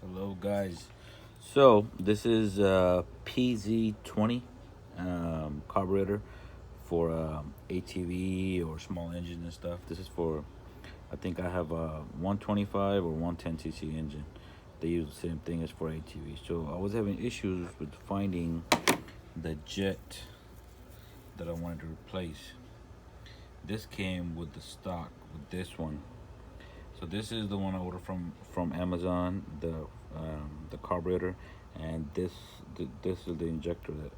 Hello, guys. So this is pz20 carburetor for ATV or small engines and stuff. This is for, I think I have a 125 or 110 cc engine. They use the same thing as for ATV. So I was having issues with finding the jet that I wanted to replace. This came with the stock with this one. So this is the one I ordered from Amazon, the carburetor, and this is the injector that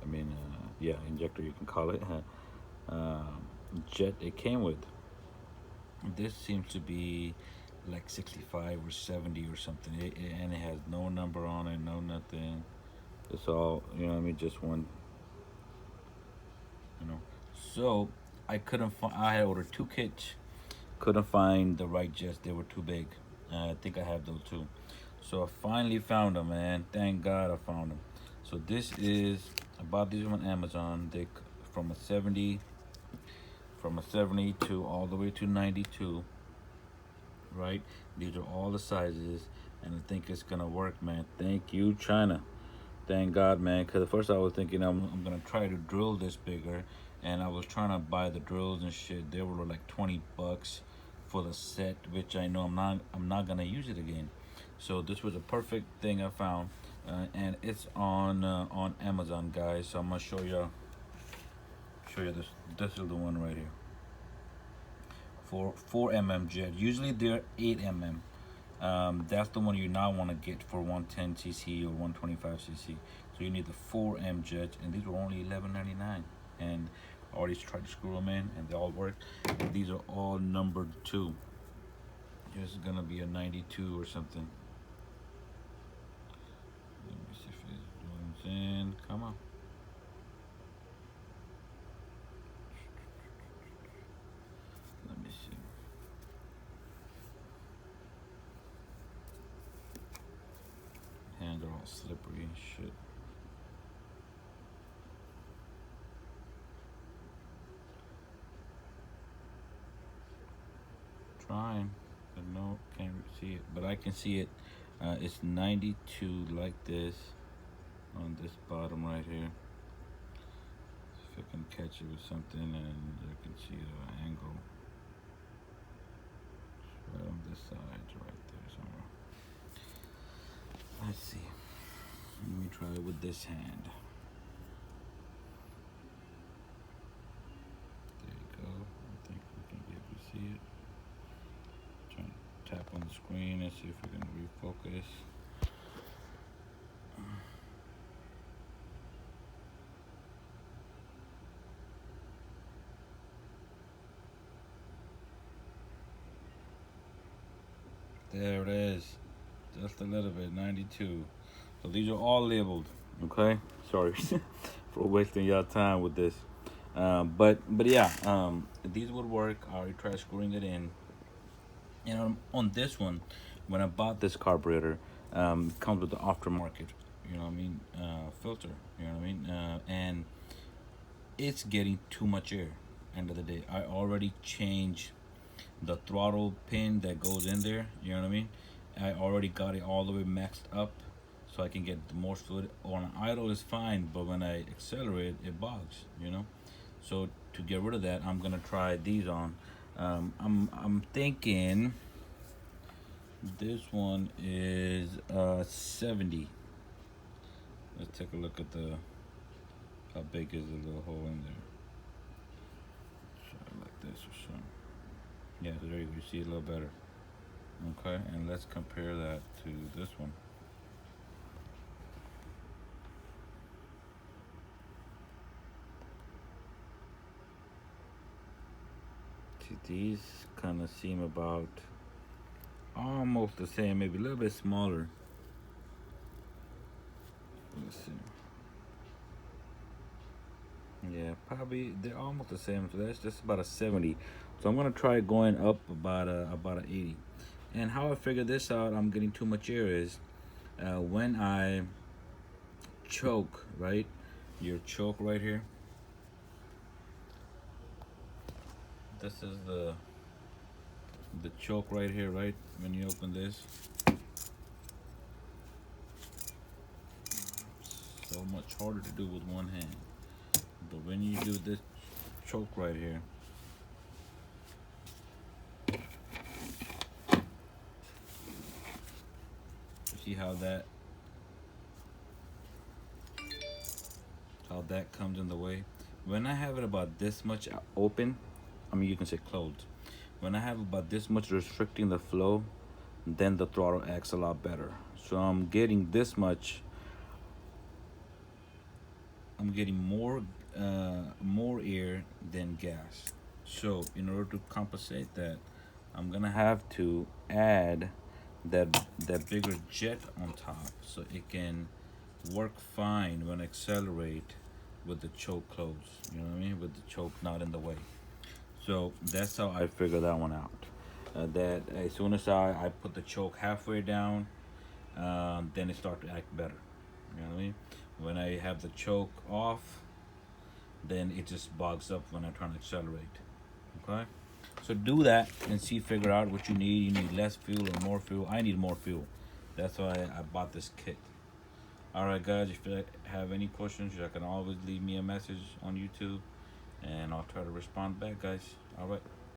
yeah, injector you can call it. uh, Jet it came with. This seems to be like 65 or 70 or something, and it has no number on it, no nothing. It's all, just one, you know. So I couldn't find. I had ordered two kits. Couldn't find the right jets. They were too big. I think I have those too. So I finally found them, man. Thank God I found them. So this is, I bought these on Amazon. They from a 70, from a 70 to all the way to 92. Right? These are all the sizes, and I think it's gonna work, man. Thank you, China. Thank God, man. Because at first I was thinking I'm gonna try to drill this bigger, and I was trying to buy the drills and shit. They were like $20 for the set, which I know I'm not gonna use it again. So this was a perfect thing I found, and it's on Amazon, guys. So I'm gonna show you this. This is the one right here for 4 mm jet. Usually they're 8 mm. That's the one you now want to get for 110 cc or 125 cc. So you need the 4M jet, and these were only $11.99. And I already tried to screw them in, and they all work. And these are all numbered too. This is gonna be a 92 or something. Let me see if it zooms in. Come on. Let me see. Hands are all slippery and shit. Trying, but no, can't see it. But I can see it. It's 92 like this on this bottom right here. If I can catch it with something, and you can see the angle. It's right on this side, right there somewhere. Let's see. Let me try it with this hand. There you go. I think we can be able to see it. Trying to tap on the screen and see if we can refocus. There it is. Just a little bit, 92. So these are all labeled. Okay, sorry for wasting your time with this. But yeah, these would work. I already tried screwing it in. And on this one, when I bought this carburetor, it comes with the aftermarket, filter. You know what I mean? And it's getting too much air. End of the day, I already changed the throttle pin that goes in there. You know what I mean? I already got it all the way maxed up, so I can get the more fluid. On idle is fine, but when I accelerate, it bogs. So to get rid of that, I'm gonna try these on. I'm thinking this one is 70. Let's take a look at the how big is the little hole in there. Try it like this or something. Yeah, so there you go. You see it a little better. Okay, and let's compare that to this one. See, these kind of seem about almost the same, maybe a little bit smaller. Let's see. Yeah, probably they're almost the same. So that's just about a 70. So I'm gonna try going up about an 80. And how I figure this out, I'm getting too much air is when I choke, right? Your choke right here. This is the choke right here, right? When you open this, so much harder to do with one hand. But when you do this choke right here, see how that comes in the way. When I have it about this much open, I mean you can say closed. When I have about this much restricting the flow, then the throttle acts a lot better. So I'm getting this much. I'm getting more air than gas. So in order to compensate that, I'm gonna have to add that bigger jet on top so it can work fine when I accelerate with the choke closed. You know what I mean? With the choke not in the way. So that's how I figure that one out. That as soon as I put the choke halfway down, then it starts to act better. You know what I mean? When I have the choke off, then it just bogs up when I'm trying to accelerate. Okay? So do that and see, figure out what you need. You need less fuel or more fuel. I need more fuel. That's why I bought this kit. Alright guys, if you have any questions, you can always leave me a message on YouTube and I'll try to respond back, guys. Alright.